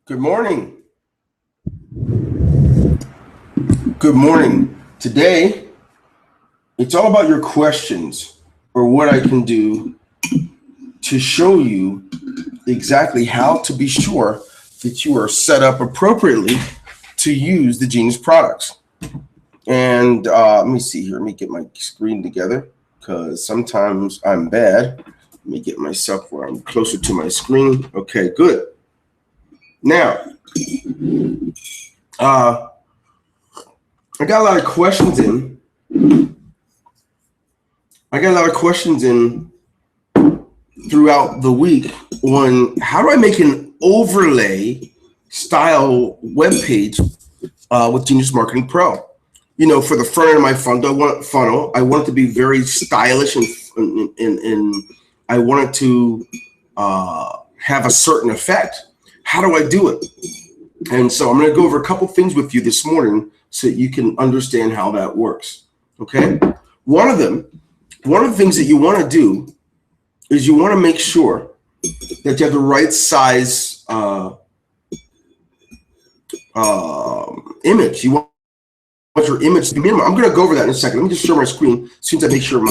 Good morning. Good morning. Today, it's all about your questions or what I can do to show you exactly how to be sure that you are set up appropriately to use the Genius products. And let me see here. Let me get my screen together because sometimes I'm bad. Let me get myself where I'm closer to my screen. Okay, good. Now, I got a lot of questions in. Throughout the week on how do I make an overlay style web page with Genius Marketing Pro. You know, for the front end of my funnel, I want it to be very stylish and I want it to have a certain effect. How do I do it? And so I'm going to go over a couple things with you this morning so that you can understand how that works. Okay. One of the things that you want to do is you want to make sure that you have the right size image. You want your image to be minimum. I'm going to go over that in a second. Let me just share my screen as soon as I make sure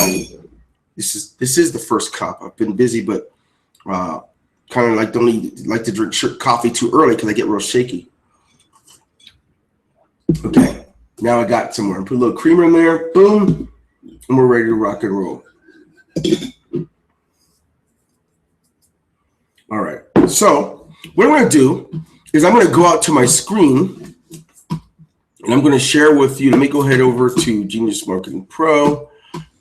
this is the first cup. I've been busy, but kind of don't like to drink coffee too early because I get real shaky. Okay, now I got somewhere. Put a little creamer in there. Boom, and we're ready to rock and roll. All right. So what I'm going to do is I'm going to go out to my screen and I'm going to share with you. Let me go ahead over to Genius Marketing Pro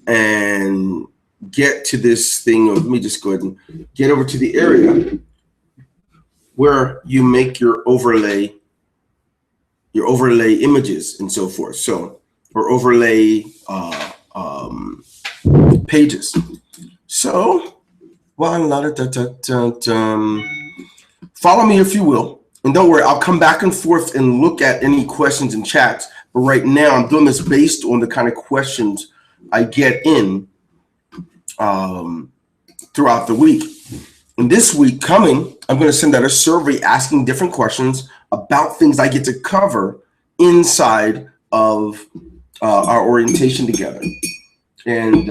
and get to this thing. Let me just go ahead and get over to the area where you make your overlay images and so forth. So, or overlay pages. So, follow me if you will. And don't worry, I'll come back and forth and look at any questions in chats. But right now, I'm doing this based on the kind of questions I get in throughout the week. And this week coming, I'm going to send out a survey asking different questions about things I get to cover inside of our orientation together. And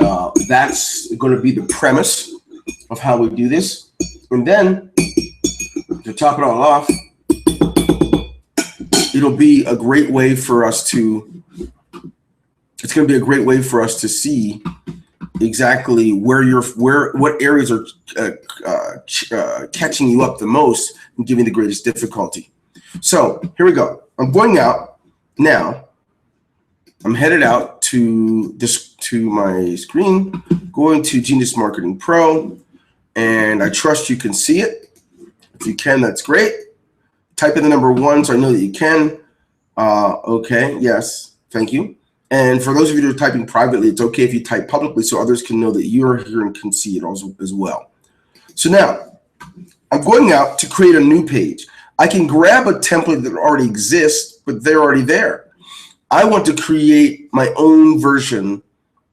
that's going to be the premise of how we do this. And then to top it all off, it'll be a great way for us to, it's going to be a great way for us to see exactly what areas are catching you up the most and giving the greatest difficulty. So here we go. I'm going out now. I'm headed out to my screen, going to Genius Marketing Pro, and I trust you can see it. If you can, that's great. Type in the number 1 so I know that you can. Okay, yes, thank you. And for those of you that are typing privately, it's okay if you type publicly so others can know that you're here and can see it also as well. So now, I'm going out to create a new page. I can grab a template that already exists, but they're already there. I want to create my own version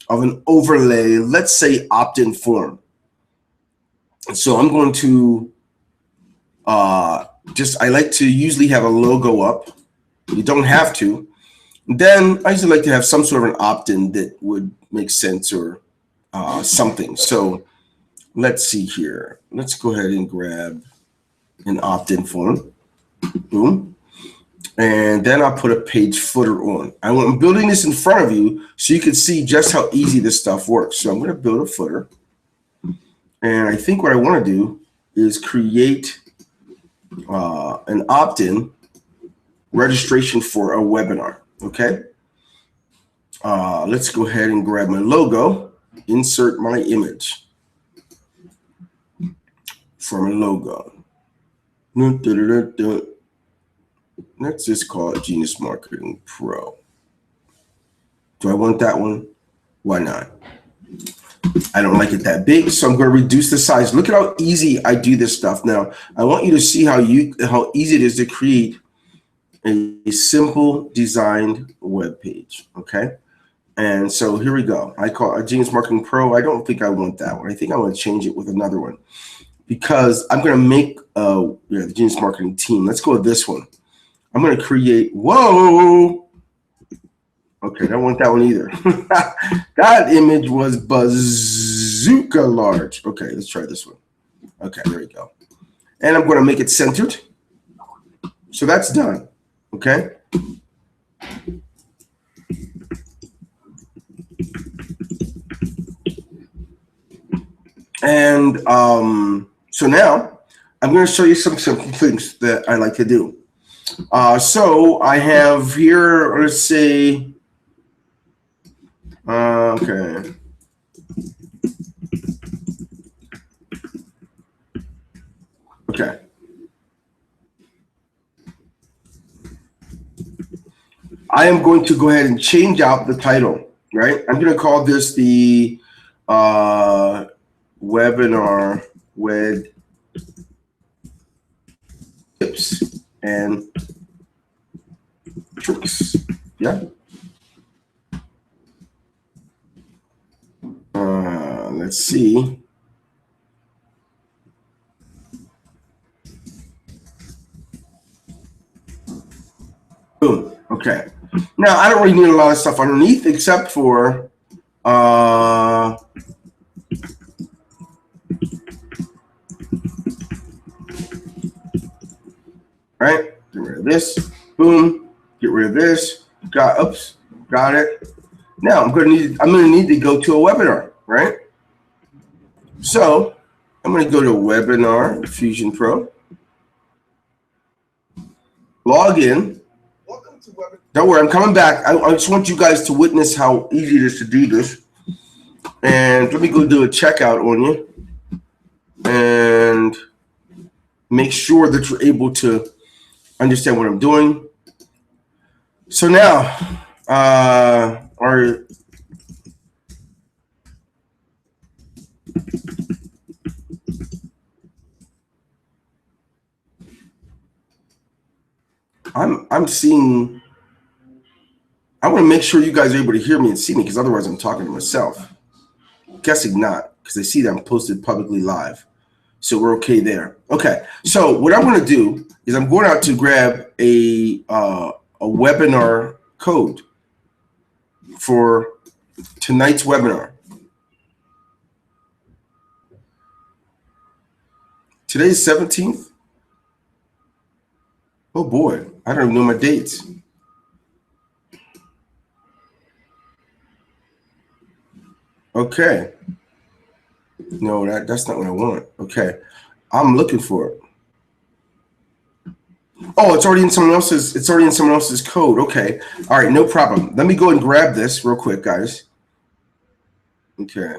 of an overlay, let's say opt-in form. And so I'm going to I like to usually have a logo up. You don't have to. Then I usually like to have some sort of an opt-in that would make sense or something. So let's see here. Let's go ahead and grab an opt-in form. Boom. And then I'll put a page footer on. I'm building this in front of you so you can see just how easy this stuff works. So I'm going to build a footer. And I think what I want to do is create an opt-in registration for a webinar. Okay. Let's go ahead and grab my logo, insert my image from a logo. Let's just call it Genius Marketing Pro. Do I want that one? Why not? I don't like it that big, so I'm going to reduce the size. Look at how easy I do this stuff. Now, I want you to see how easy it is to create a simple designed web page. Okay. And so here we go. I call it Genius Marketing Pro. I don't think I want that one. I think I want to change it with another one. because I'm going to make the Genius Marketing Team. Let's go with this one. I'm going to create, whoa. Okay, I don't want that one either. That image was bazooka large. Okay, let's try this one. Okay, there we go. And I'm going to make it centered. So that's done. Okay. And so now I'm going to show you some simple things that I like to do. So I have here, let's say, okay. Okay. I am going to go ahead and change out the title, right? I'm going to call this the webinar with tips and tricks. Yeah. Let's see. Boom. Okay. Now I don't really need a lot of stuff underneath except for right? Get rid of this. Boom. Get rid of this. Got it. Now I'm gonna need to go to a webinar, right? So I'm gonna go to Webinar Fusion Pro. Log in. Welcome to Webinar. Don't worry, I'm coming back. I just want you guys to witness how easy it is to do this. And let me go do a checkout on you and make sure that you're able to understand what I'm doing. So now, I'm seeing. I want to make sure you guys are able to hear me and see me, because otherwise I'm talking to myself. Guessing not, because they see that I'm posted publicly live. So we're okay there. Okay, so what I'm going to do is I'm going out to grab a webinar code for tonight's webinar. Today's 17th. Oh boy, I don't even know my dates. Okay. No, that's not what I want. Okay. I'm looking for it. Oh, it's already in someone else's code. Okay. All right, no problem. Let me go and grab this real quick, guys. Okay.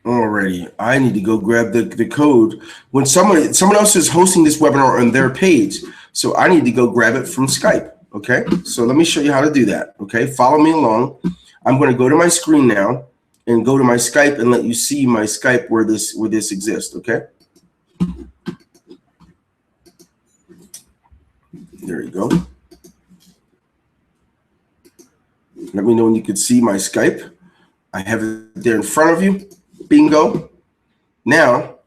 Alrighty, I need to go grab the code. When someone else is hosting this webinar on their page, so I need to go grab it from Skype. Okay, so let me show you how to do that. Okay, follow me along. I'm going to go to my screen now and go to my Skype and let you see my Skype where this exists. Okay, there you go. Let me know when you can see my Skype. I have it there in front of you. Bingo. Now,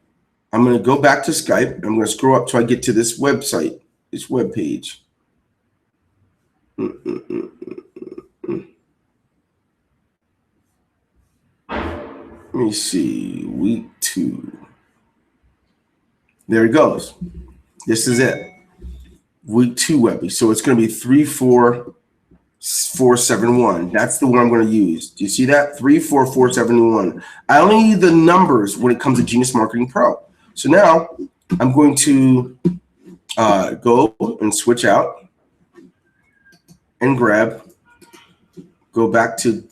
I'm going to go back to Skype. I'm going to scroll up till I get to this website, this web page. Let me see, week 2. There it goes. This is it. Week 2 web. So it's going to be 34471. That's the one I'm going to use. Do you see that? 34471. I only need the numbers when it comes to Genius Marketing Pro. So now I'm going to go and switch out and go back to.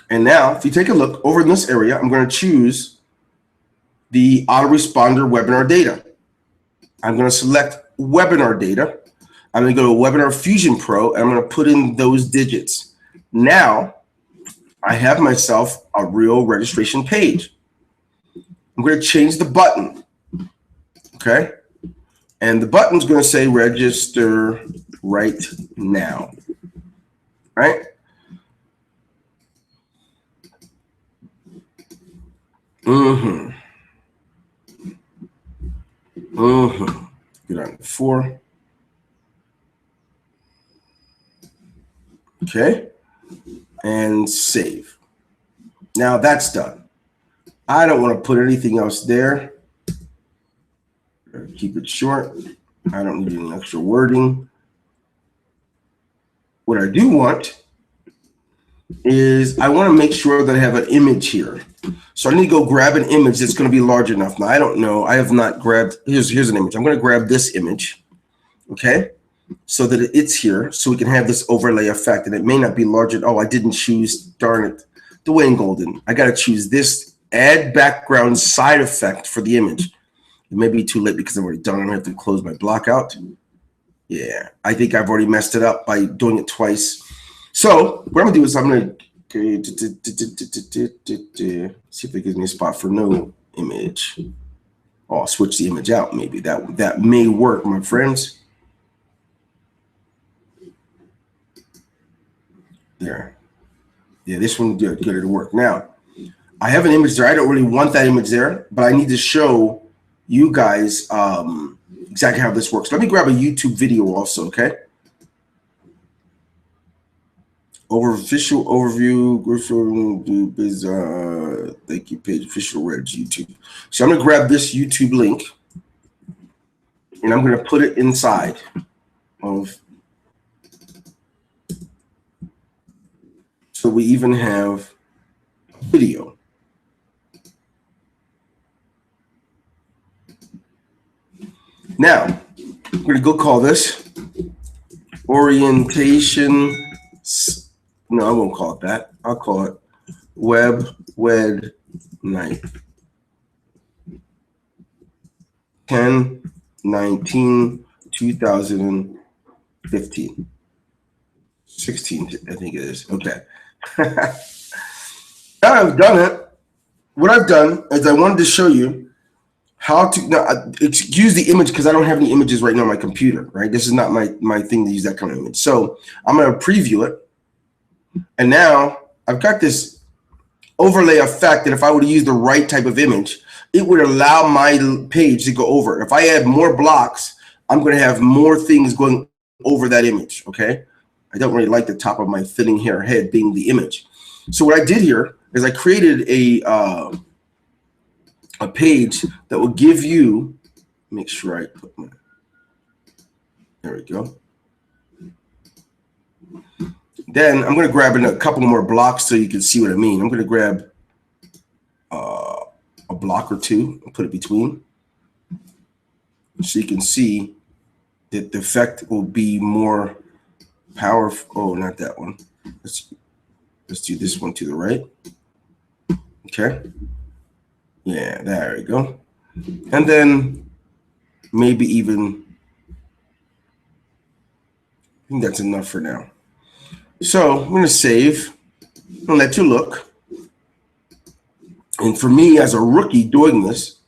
And now, if you take a look over in this area, I'm going to choose the autoresponder webinar data. I'm going to select webinar data. I'm going to go to Webinar Fusion Pro, and I'm going to put in those digits. Now, I have myself a real registration page. I'm going to change the button, okay? And the button's going to say register right now, right? Get on 4. Okay, and save. Now that's done. I don't want to put anything else there. Keep it short. I don't need any extra wording. What I do want is I want to make sure that I have an image here. So I need to go grab an image that's going to be large enough. Now, I don't know. I have not grabbed. Here's an image. I'm going to grab this image, okay, so that it's here so we can have this overlay effect. And it may not be large at all. I didn't choose, darn it, Dwayne Golden. I got to choose this add background side effect for the image. It may be too late because I've already done it. I have to close my block out. Yeah, I think I've already messed it up by doing it twice. So what I'm going to do is I'm going to see if it gives me a spot for no image. Oh, I'll switch the image out. Maybe that may work, my friends. There. Yeah, this one good. It'll work. Now, I have an image there. I don't really want that image there, but I need to show you guys exactly how this works. Let me grab a YouTube video also, okay? Official overview, thank you, page, official Reds YouTube. So I'm gonna grab this YouTube link and I'm gonna put it inside of, so we even have video. Now, we're gonna go call this orientation. No, I won't call it that. I'll call it Wed Night 10/19/2015. 16, I think it is. Okay. Now I've done it. What I've done is I wanted to show you how to, now, excuse the image because I don't have any images right now on my computer, right? This is not my thing to use that kind of image. So I'm going to preview it. And now I've got this overlay effect that if I were to use the right type of image, it would allow my page to go over. If I add more blocks, I'm going to have more things going over that image, okay? I don't really like the top of my thinning hair head being the image. So what I did here is I created a page that will give you, make sure I put my, there we go. Then I'm going to grab in a couple more blocks so you can see what I mean. I'm going to grab a block or two and put it between so you can see that the effect will be more powerful. Oh, not that one. Let's do this one to the right. Okay. Yeah, there we go. And then maybe even, I think that's enough for now. So I'm going to save and let you look. And for me, as a rookie doing this,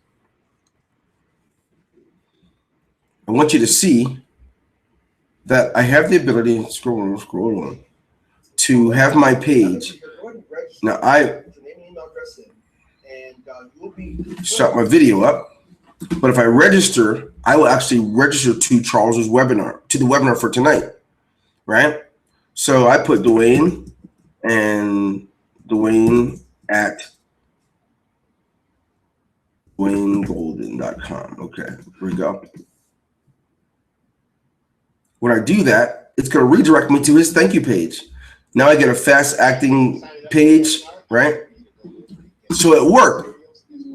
I want you to see that I have the ability, scroll on, to have my page. Now I start my video up, but if I register, I will actually register to Charles's webinar, to the webinar for tonight, right? So I put Dwayne and Dwayne at DwayneGolden.com. Okay, here we go. When I do that, it's going to redirect me to his thank you page. Now I get a fast acting page, right? So it worked.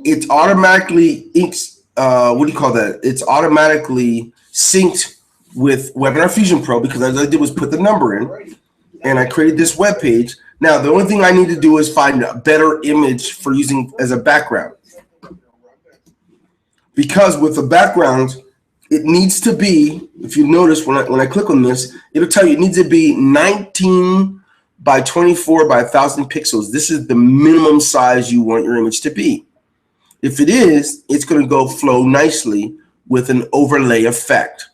It's automatically what do you call that? It's automatically synced with Webinar Fusion Pro because all I did was put the number in and I created this web page. Now the only thing I need to do is find a better image for using as a background. Because with the background, it needs to be, if you notice when I click on this, it'll tell you it needs to be 19 by 24 by 1,000 pixels. This is the minimum size you want your image to be. If it is, it's going to go flow nicely with an overlay effect.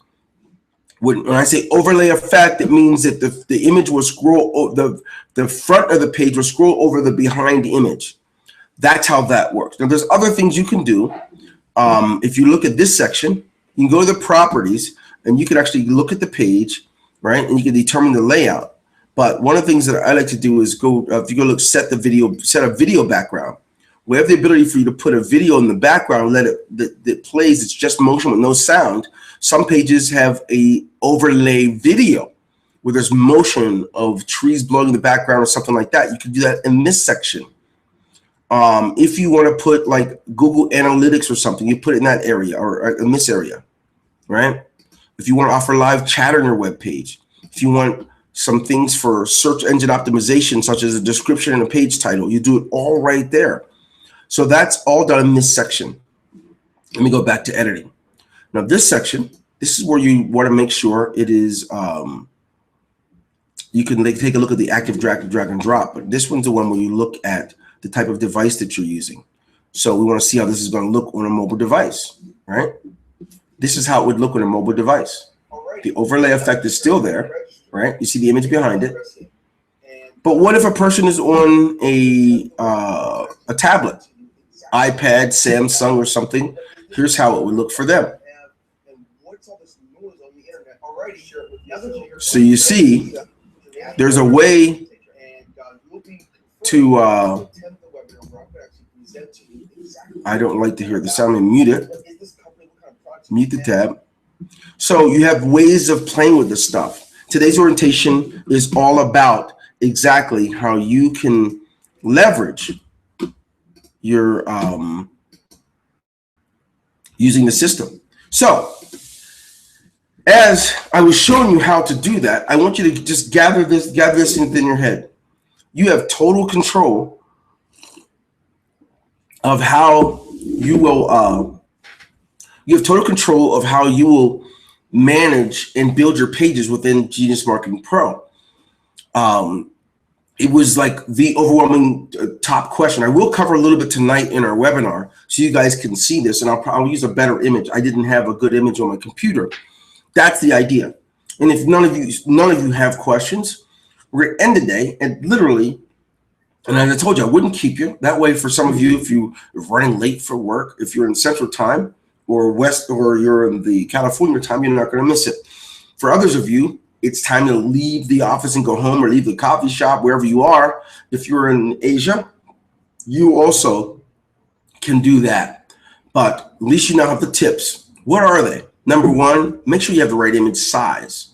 When I say overlay effect, it means that the image will scroll, the front of the page will scroll over the behind image. That's how that works. Now, there's other things you can do. If you look at this section, you can go to the properties, and you can actually look at the page, right? And you can determine the layout. But one of the things that I like to do is go, if you go look, set a video background. We have the ability for you to put a video in the background, let it that plays. It's just motion with no sound. Some pages have a overlay video where there's motion of trees blowing in the background or something like that. You can do that in this section. If you want to put like Google Analytics or something, you put it in that area or in this area, right? If you want to offer live chat on your web page, if you want some things for search engine optimization, such as a description and a page title, you do it all right there. So that's all done in this section. Let me go back to editing. Now this section, this is where you want to make sure it is, you can take a look at the active drag and drop, but this one's the one where you look at the type of device that you're using. So we want to see how this is going to look on a mobile device, right? This is how it would look on a mobile device. The overlay effect is still there, right? You see the image behind it. But what if a person is on a tablet, iPad, Samsung, or something? Here's how it would look for them. So you see, there's a way to, I don't like to hear the sound, and mute it. Mute the tab. So you have ways of playing with this stuff. Today's orientation is all about exactly how you can leverage your using the system. So as I was showing you how to do that, I want you to just gather this within your head. You have total control of how you will you have total control of how you will manage and build your pages within Genius Marketing Pro. It was like the overwhelming top question. I will cover a little bit tonight in our webinar so you guys can see this, and I'll use a better image. I didn't have a good image on my computer. That's the idea. And if none of you have questions, we're gonna end the day, and literally, and as I told you, I wouldn't keep you. That way, for some of you, if you're running late for work, if you're in Central Time or West, or you're in the California time, you're not gonna miss it. For others of you, it's time to leave the office and go home, or leave the coffee shop, wherever you are. If you're in Asia, you also can do that. But at least you now have the tips. What are they? Number one, make sure you have the right image size.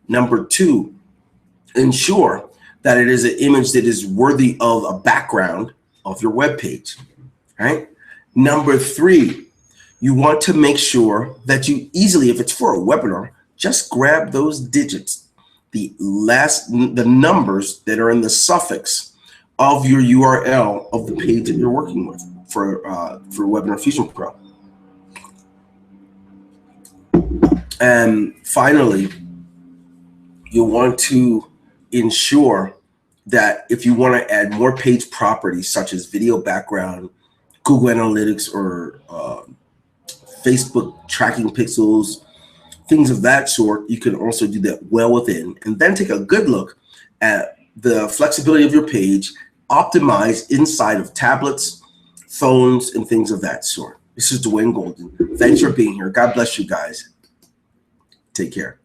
Number two, ensure that it is an image that is worthy of a background of your web page, right? Number three, you want to make sure that you easily, if it's for a webinar, just grab those digits, the numbers that are in the suffix of your URL of the page that you're working with for Webinar Fusion Pro. And finally, you want to ensure that if you want to add more page properties such as video background, Google Analytics, or Facebook tracking pixels, things of that sort, you can also do that well within, and then take a good look at the flexibility of your page, optimized inside of tablets, phones, and things of that sort. This is Dwayne Golden. Thanks for being here. God bless you guys. Take care.